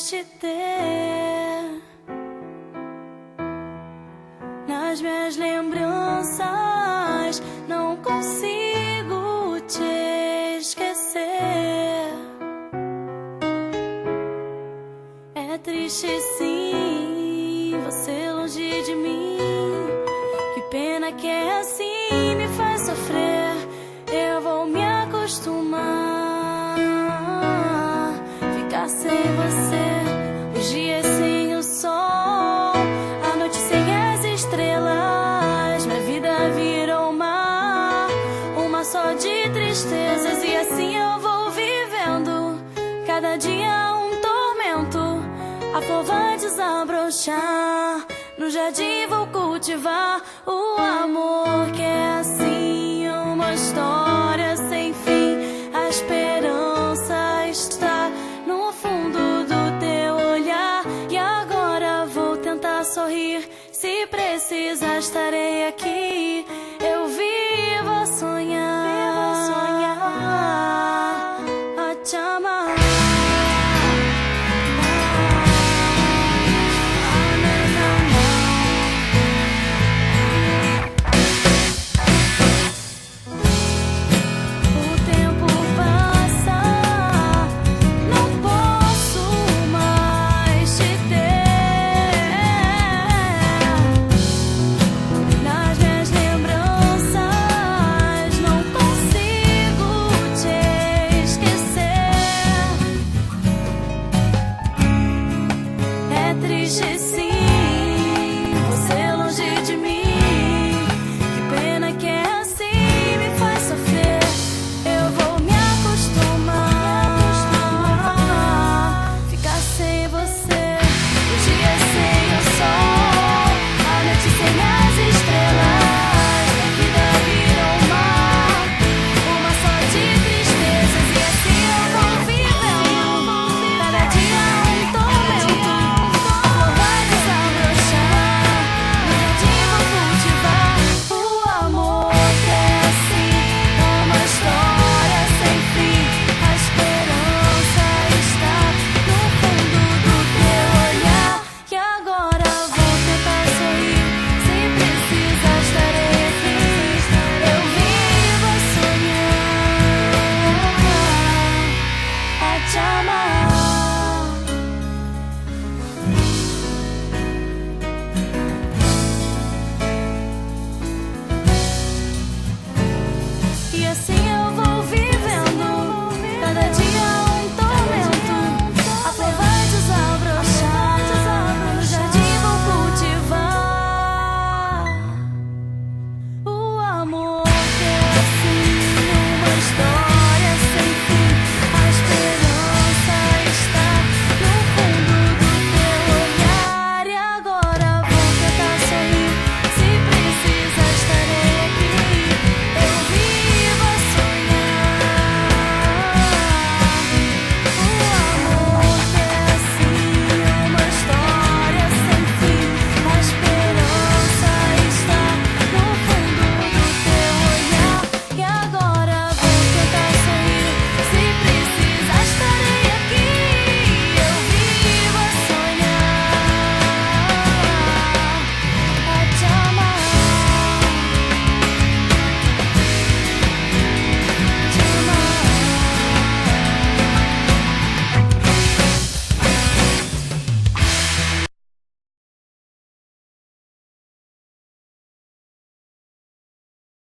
te ter nas minhas lembranças. Não consigo te esquecer. É triste sim, você longe de mim. Que pena que é assim, me faz sofrer. Eu vou me acostumar, ficar sem você. Os dias sem o sol, a noite sem as estrelas. Minha vida virou uma só de tristezas. E assim eu vou vivendo, cada dia um tormento. A flor vai desabrochar, no jardim vou cultivar o amor que é assim, uma história sem fim. A esperança está no fundo do teu olhar. E agora vou tentar sorrir. Se precisar estarei aqui. Eu vivo a sonhar, a te amar. Triste sim, você longe de mim. Que pena que é assim, me faz sofrer. Eu vou me acostumar, ficar sem você. Os dias sem o sol, a noite sem as estrelas. Minha vida virou uma só de tristezas. E assim eu vou vivendo, cada dia um tormento. Chama